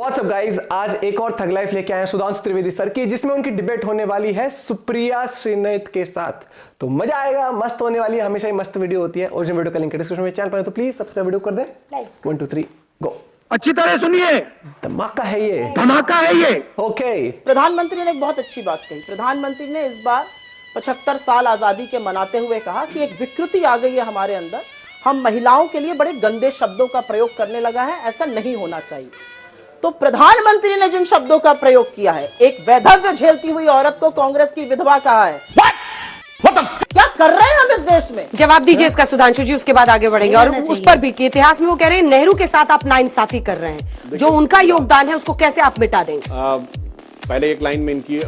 What's up guys, आज एक और थग लाइफ लेके आए हैं सुधांशु त्रिवेदी सर की, जिसमें उनकी डिबेट होने वाली है सुप्रिया श्रीनाथ के साथ। तो मजा आएगा, मस्त होने वाली है। हमेशा ही मस्त वीडियो होती है। ओरिजिनल वीडियो का लिंक डिस्क्रिप्शन में, चैनल पर है तो प्लीज सब्सक्राइब वीडियो कर दे। 1 2 3 गो। अच्छी तरह सुनिए, धमाका है ये, धमाका है ये। ओके। प्रधानमंत्री ने एक बहुत अच्छी बात कही। प्रधानमंत्री ने इस बार 75 साल आजादी के मनाते हुए कहा कि एक विकृति आ गई है हमारे अंदर, हम महिलाओं के लिए बड़े गंदे शब्दों का प्रयोग करने लगा है, ऐसा नहीं होना चाहिए। तो प्रधानमंत्री ने जिन शब्दों का प्रयोग किया है, एक वैधव्य झेलती हुई औरत को कांग्रेस की विधवा कहा है। क्या कर रहे हैं हम इस देश में? जवाब दीजिए इसका सुधांशु जी, उसके बाद आगे बढ़ेंगे। और उस पर भी कि इतिहास में वो कह रहे हैं नेहरू के साथ आप नाइंसाफी कर रहे हैं, जो उनका योगदान है उसको कैसे आप मिटा देंगे? पहले एक लाइन में इनकी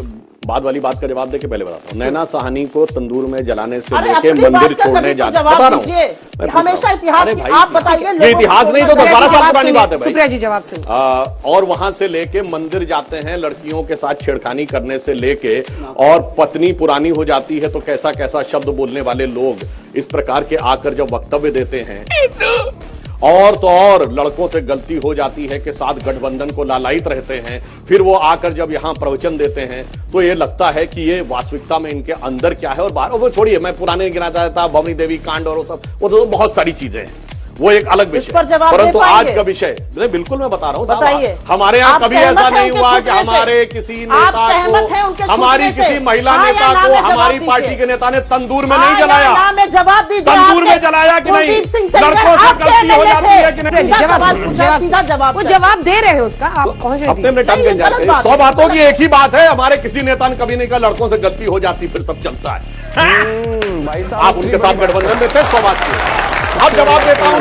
बाद वाली बात का जवाब देके पहले बताता हूँ। नैना साहनी को तंदूर में जलाने से लेके मंदिर छोड़ने जाने, बता रहा हूँ हमेशा इतिहास की आप बताइए। ये इतिहास नहीं तो 12 साल पुरानी बात है भाई। सुप्रिया जी जवाब सुनिए। और वहां से लेके मंदिर जाते हैं, लड़कियों के साथ छेड़खानी करने से लेके, और पत्नी पुरानी हो जाती है तो कैसा कैसा शब्द बोलने वाले लोग इस प्रकार के आकर जब वक्तव्य देते हैं, और तो और लड़कों से गलती हो जाती है कि साथ गठबंधन को लालायित रहते हैं, फिर वो आकर जब यहां प्रवचन देते हैं तो ये लगता है कि ये वास्तविकता में इनके अंदर क्या है और बाहर। वो छोड़िए, मैं पुराने गिनाता था, भवनी देवी कांड और वो सब, वो तो बहुत सारी चीजें हैं, वो एक अलग विषय। परंतु आज का विषय बिल्कुल मैं बता रहा हूँ, बताइए। हमारे यहाँ कभी ऐसा नहीं हुआ कि हमारे किसी नेता को, हमारी किसी महिला नेता को हमारी पार्टी के नेता ने तंदूर में नहीं जलाया। जवाब दीजिए, तंदूर में जलाया कि नहीं? लड़कों से गलती हो जाती है कि नहीं? जवाब वो जवाब दे रहे हैं उसका, आप अपने में टन के जाते हैं। 100 बातों की एक ही बात है, हमारे किसी नेता ने कभी नहीं कहा लड़कों से गलती हो जाती फिर सब चलता है। आप उनके साथ गठबंधन में थे, 100 बात की। अब जवाब देता हूँ।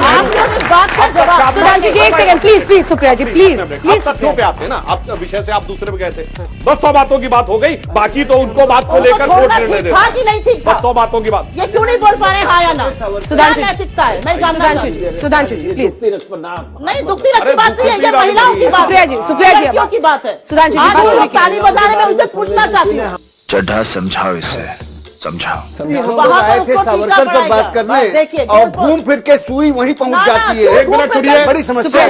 सुधांशु जी एक second please, please Supriya ji please please. तथ्यों पे आते हैं ना, अब विषय से आप दूसरे पे गए थे। बस 100 बातों की बात हो गई, बाकी तो उनको बात को लेकर कोर्ट निर्णय देता है। बस 100 बातों की बात। ये क्यों नहीं बोल पा रहे हाँ या ना? सुधांशु नैतिकता है, मैं जानना चाहती हूँ। सुधांशु जी प्लीज। नहीं, दुखती रखती बात नहीं है, ये महिलाओं की बात है, सुप्रिया जी लड़कियों की बात है। सुधांशु जी आज ताली बजा रहे, मैं उनसे पूछना चाहती हूँ। चड्ढा समझाओ इसे, समझाओ। आए थे सावरकर पर बात करने और घूम फिर के सुई वहीं पहुंच जाती है। एक मिनट सुनिए, बड़ी समस्या है।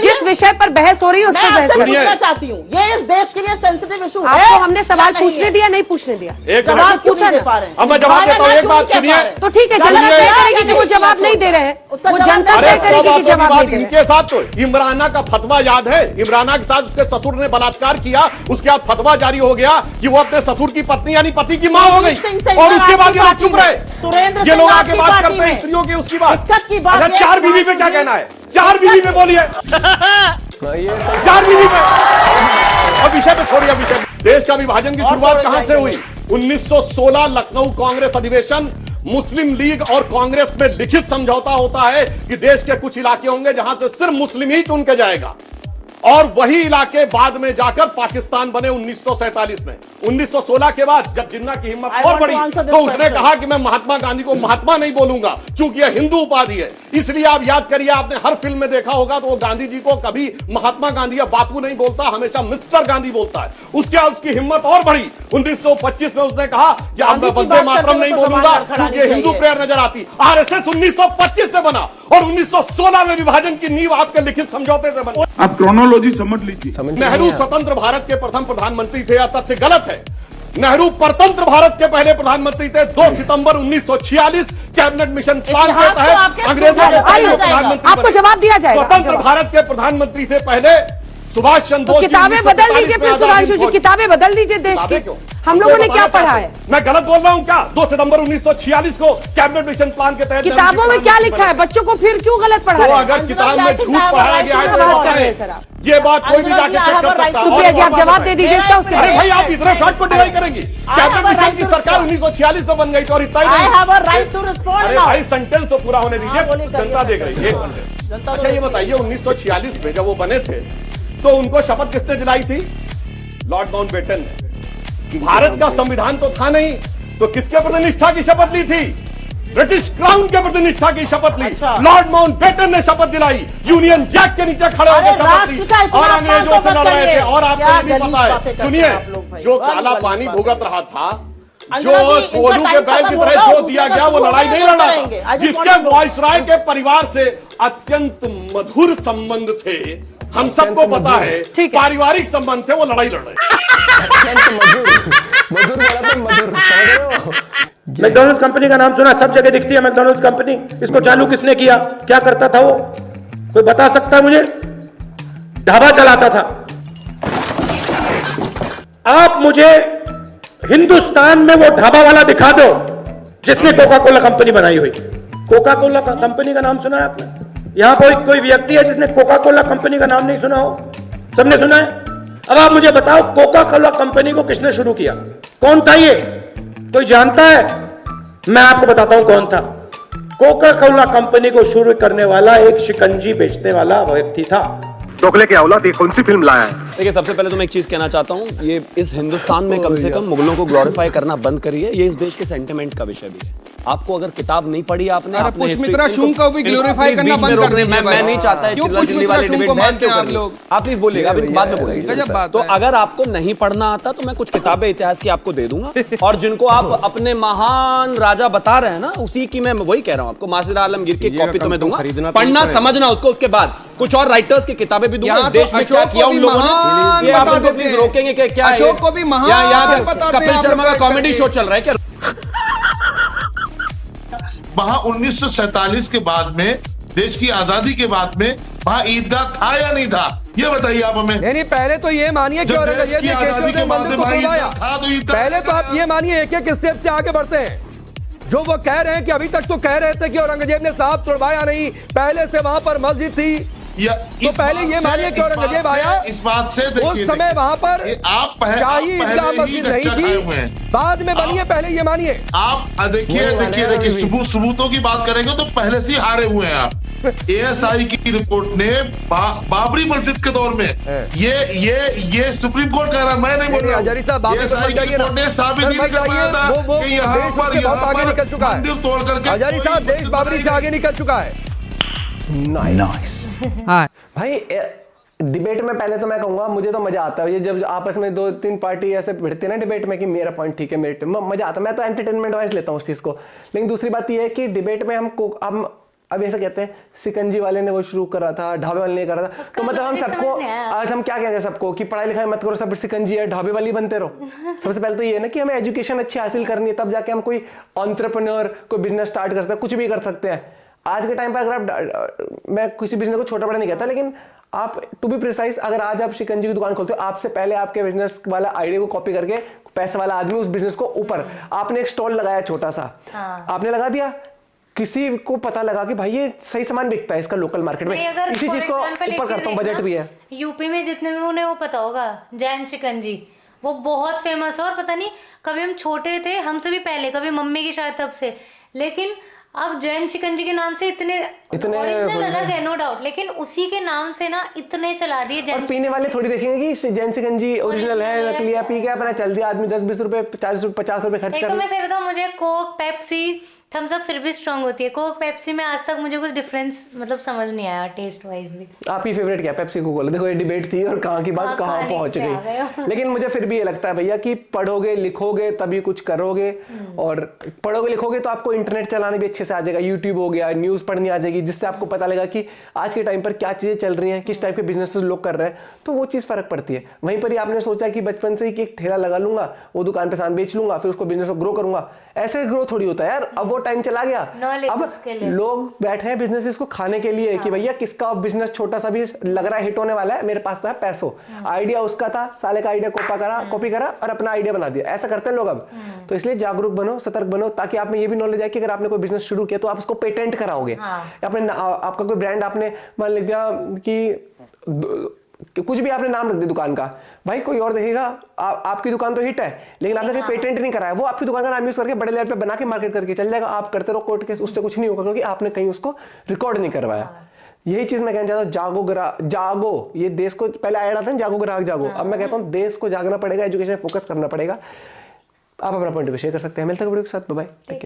जिस विषय पर बहस हो रही है उस पर बहस पूछना चाहती हूँ। ये इस देश के लिए सेंसिटिव इशू है। आपको हमने सवाल पूछने दिया, नहीं पूछने दिया? एक जवाब पूछा नहीं पा रहे। अब मैं जवाब देता हूँ, एक बात सुनिए। तो ठीक है, जनता तय करेगी कि वो जवाब नहीं दे रहे हैं, वो जनता तय करेगी कि जवाब नहीं दे रहे। इनके साथ तो इमराना का फतवा याद है, इमराना के साथ उसके ससुर ने बलात्कार किया, उसके बाद फतवा जारी हो गया कि वो अपने ससुर की पत्नी यानी पति की मां हो गई, और उसके बाद ये लोग चुप रहे। ये लोग आके बात करते हैं स्त्रियों की, उसकी बात। अच्छा, 4 बीवी पे क्या कहना है? 4 बीवी पे बोलिए, 4 बीवी पे। अब विषय पे छोड़िए, विषय। देश का विभाजन की शुरुआत कहां से हुई? 1916 लखनऊ कांग्रेस अधिवेशन। मुस्लिम लीग और कांग्रेस में लिखित समझौता होता है कि देश के कुछ इलाके होंगे जहां से सिर्फ मुस्लिम ही चुन के जाएगा, और वही इलाके बाद में जाकर पाकिस्तान बने 1947 में। 1916 के बाद जब जिन्ना की हिम्मत और बढ़ी तो उसने कहा कि मैं महात्मा गांधी को महात्मा नहीं बोलूंगा, चूंकि यह हिंदू उपाधि है। इसलिए आप याद करिए, आपने हर फिल्म में देखा होगा तो वो गांधी जी को कभी महात्मा गांधी या बापू नहीं बोलता, हमेशा मिस्टर गांधी बोलता है। उसके बाद उसकी हिम्मत और बढ़ी। 1925 में उसने कहा कि अब मैं वंदे मातरम नहीं बोलूंगा, क्योंकि हिंदू प्रेयर नजर आती। आरएसएस 1925 से बना और 1916 में विभाजन की नींव आपके लिखित समझौते से बनी। आप क्रोनोलॉजी समझ लीजिए। नेहरू स्वतंत्र भारत के प्रथम प्रधानमंत्री थे, यह तथ्य गलत है। नेहरू परतंत्र भारत के पहले प्रधानमंत्री थे। 2 सितंबर 1946 कैबिनेट मिशन प्लान के तहत अंग्रेजों ने प्रधानमंत्री। आपको जवाब दिया जाएगा। स्वतंत्र भारत के प्रधानमंत्री थे पहले सुभाष चंद्र बोस। किताबें बदल दीजिए फिर सुधांशु जी, किताबें बदल दीजिए देश की। हम लोगों ने क्या पढ़ा है? मैं गलत बोल रहा हूँ क्या? 2 सितंबर 1946 को कैबिनेट मिशन प्लान के तहत किताबों में क्या लिखा है? बच्चों को फिर क्यों गलत पढ़ा रहे हैं? अगर किताब में झूठ पढ़ाया गया है तो ये बात कोई भी जाके चेक कर सकता है। सुप्रिया जी आप जवाब दे दीजिए इसका। उसके अरे भाई, आप इतने फैक्ट को डिनाई करेंगी? कैबिनेट मिशन की सरकार 1946 में बन गई थी और इतना ही नहीं। अरे भाई, सेंटेंस तो पूरा होने दीजिए, जनता देख रही है। अच्छा ये बताइए, 1946 में जब वो बने थे तो उनको शपथ किसने दिलाई थी? लॉर्ड माउंटबेटन ने। भारत का संविधान तो था नहीं, तो किसके प्रति निष्ठा की शपथ ली थी? ब्रिटिश क्राउन के प्रति निष्ठा की शपथ ली। लॉर्ड माउंटबेटन ने शपथ दिलाई, यूनियन जैक के नीचे खड़े होकर शपथ ली और अंग्रेजों से लड़ रहे थे। और आपको ये भी पता है, सुनिए, जो काला पानी भुगत रहा था, जो कोलू के बैल की तरह जो दिया गया, वो लड़ाई नहीं लड़ा था। जिसके वायसराय के परिवार से अत्यंत मधुर संबंध थे, हम सबको पता है ठीक है। पारिवारिक संबंध थे, वो लड़ाई लड़ रहे। मधुर बोला तो मधुर, समझ रहे हो? मैकडॉनल्ड्स कंपनी का नाम सुना, सब जगह दिखती है मैकडॉनल्ड्स कंपनी। इसको चालू किसने किया, क्या करता था वो, कोई बता सकता है मुझे? ढाबा चलाता था। आप मुझे हिंदुस्तान में वो ढाबा वाला दिखा दो जिसने कोका कोला कंपनी बनाई हुई। कोका कोला कंपनी का नाम सुना है आपने? यहां कोई व्यक्ति है जिसने कोका कोला कंपनी का नाम नहीं सुना हो? सबने सुना है। अब आप मुझे बताओ, कोका कोला कंपनी को किसने शुरू किया, कौन था ये, कोई जानता है? मैं आपको बताता हूं कौन था। कोका कोला कंपनी को शुरू करने वाला एक शिकंजी बेचने वाला व्यक्ति था। टोकले की औलाद, ये कौन सी फिल्म लाया है? देखिए, सबसे पहले तो मैं एक चीज कहना चाहता हूँ, ये इस हिंदुस्तान में कम से कम मुगलों को ग्लोरीफाई करना बंद करिए। ये इस देश के सेंटिमेंट का विषय भी है। आपको अगर किताब नहीं पढ़ी आपने, आपने पुष्मित्रा शुंग को भी ग्लोरीफाई करना बंद कर दीजिए। मैं नहीं चाहता है क्यों पुष्मित्रा शुंग को मानते हैं आप लोग? आप प्लीज बोलिएगा, अभी बाद में बोलिए। गजब बात तो है। अगर आपको नहीं पढ़ना आता तो मैं कुछ किताबें इतिहास की आपको दे दूंगा, और जिनको आप अपने महान राजा बता रहे हैं ना, उसी की मैं वही कह रहा हूँ आपको। मासिर आलमगीर की कॉपी तो मैं दूंगा, पढ़ना समझना उसको, उसके बाद कुछ और राइटर्स की किताबें भी दूंगा। इस देश में क्या किया उन लोगों ने, ये आप उनको प्लीज रोकेंगे कि क्या है? अशोक को भी महान यहाँ बताते हैं कपिल आप शर्मा का लोग कॉमेडी शो चल रहा है क्या? वहां 1947 के बाद में, देश की आजादी के बाद में, वहां ईदगाह था या नहीं था, ये बताइए आप हमें। नहीं, पहले तो ये मानिए कि औरंगजेब ने केशव देव मंदिर को खुलवाया। पहले तो आप ये मानिए, एक एक स्टेप से आगे बढ़ते हैं। जो वो कह रहे हैं कि अभी तक तो कह रहे थे कि औरंगजेब ने साहब तोड़वाया नहीं, पहले से वहां पर मस्जिद थी। तो पहले ये मानिए कि औरंगजेब आया, इस बात से उस समय वहां पर शाही ईदगाह मस्जिद नहीं थी, बाद में बनी है, पहले ये मानिए। आप देखिए सबूतों की बात करेंगे तो पहले से ही हारे हुए हैं आप। एएसआई की रिपोर्ट ने बाबरी मस्जिद के दौर में ये सुप्रीम कोर्ट कह रहा है, मैं नहीं बोल रहा हूं। एएसआई की रिपोर्ट ने साबित ही कर पाया था कि यहाँ पर आगे निकल चुका है मंदिर तोड़ करके हजारी साहब, देश बाबरी से आगे निकल चुका है। नाइस। भाई डिबेट में पहले तो मैं कहूंगा, मुझे तो मजा आता है ये जब आपस में दो तीन पार्टी ऐसे भिड़ते हैं ना डिबेट में कि मेरा पॉइंट ठीक है, मेरे मजा आता है। मैं तो एंटरटेनमेंट वाइज लेता हूँ उस चीज को। लेकिन दूसरी बात ये है कि डिबेट में हम अब ऐसा कहते हैं सिकंजी वाले ने वो शुरू करा था, ढाबे वाले ने करा था, तो मतलब हम सबको आज हम क्या कहते हैं सबको कि पढ़ाई लिखाई मत करो, सब सिकंजी है, ढाबे वाली बनते रहो। सबसे पहले तो ये है ना कि हमें एजुकेशन अच्छी हासिल करनी है, तब जाके हम कोई एंटरप्रेन्योर, कोई बिजनेस स्टार्ट कर सकते हैं, कुछ भी कर सकते हैं। आज के टाइम पर अगर आप, मैं किसी बिजनेस को छोटा बड़ा नहीं कहता, लेकिन आप टू बी प्रिसाइज, अगर आज आप शिकंजी की दुकान खोलते हो, आपसे पहले आपके बिजनेस वाला आइडिया को कॉपी करके पैसे वाला आदमी उस बिजनेस को ऊपर, आपने एक स्टॉल लगाया छोटा सा, आपने लगा दिया, किसी को पता लगा कि भाई ये सही सामान बिकता है इसका लोकल मार्केट में, इसी चीज को ऊपर करता हूँ, बजट भी है। यूपी में जितने भी उन्हें वो पता होगा, जैन शिकंजी वो बहुत फेमस है, और पता नहीं कभी हम छोटे थे, हमसे भी पहले, कभी मम्मी की शायद तब से, लेकिन अब जैन शिकंजी के नाम से इतने ओरिजिनल अलग है नो डाउट, लेकिन उसी के नाम से ना इतने चला दिए। और पीने वाले थोड़ी देखेंगे कि जैन शिकंजी ओरिजिनल है, नकली है, पी के अपना चल दिया आदमी 10-20 रुपए 50 रुपए खर्च कर। मैं सही बताऊं, मुझे कोक, पेप्सी, थम्स अप फिर भी स्ट्रांग होती है। कोक पेप्सी में आज तक मुझे कुछ डिफरेंस मतलब समझ नहीं आया टेस्ट वाइज भी। आपकी फेवरेट क्या, पेप्सी कोका? देखो ये डिबेट थी और कहाँ की बात कहाँ पहुंच गई। लेकिन मुझे फिर भी ये लगता है भैया कि पढ़ोगे लिखोगे तभी कुछ करोगे, और पढ़ोगे लिखोगे तो आपको इंटरनेट चलाने भी अच्छे से आ जाएगा, यूट्यूब हो गया, न्यूज पढ़नी आ जाएगी, जिससे आपको पता लगेगा कि आज के टाइम पर क्या चीजें चल रही हैं, किस टाइप के बिजनेसेस लोग कर रहे हैं, तो वो चीज फर्क पड़ती है। वहीं पर ही आपने सोचा कि बचपन से ही एक ठेला लगा लूंगा, वो दुकान पे सामान बेच लूंगा, फिर उसको बिजनेस को ग्रो करूंगा, ऐसे ग्रो थोड़ी होता है यार। अब वो टाइम चला गया, अब लोग बैठे हैं बिजनेसेस को खाने के लिए कि भैया किसका बिजनेस छोटा सा भी लग रहा है हिट होने वाला है, मेरे पास तो है पैसों। आइडिया उसका था, साले का आइडिया कॉपी करा और अपना आइडिया बना दिया, ऐसा करते हैं लोग अब। तो इसलिए जागरूक बनो, सतर्क बनो, ताकि आप में ये भी नॉलेज आए कि अगर आपने कोई बिजनेस शुरू किया तो आप उसको पेटेंट कराओगे। अपने आपका कोई ब्रांड आपने मान लिया कि कुछ भी आपने नाम रख दिया दुकान का, भाई कोई और देखेगा आपकी दुकान तो हिट है, लेकिन आपने कहीं पेटेंट नहीं कराया, वो आपकी दुकान का नाम यूज करके बड़े लेवल पे बना के मार्केट करके चल जाएगा। आप करते रहो कोर्ट केस, उससे कुछ नहीं होगा, क्योंकि आपने कहीं उसको रिकॉर्ड नहीं करवाया। यही चीज मैं कहना चाहता हूँ, जागो। ये देश को पहले आया था जागो ग्राहक जागो, अब मैं कहता हूँ देश को जागना पड़ेगा, एजुकेशन फोकस करना पड़ेगा। आप अपना पॉइंट शेयर कर सकते हैं। मिलते हैं वीडियो के साथ, बाय बाय।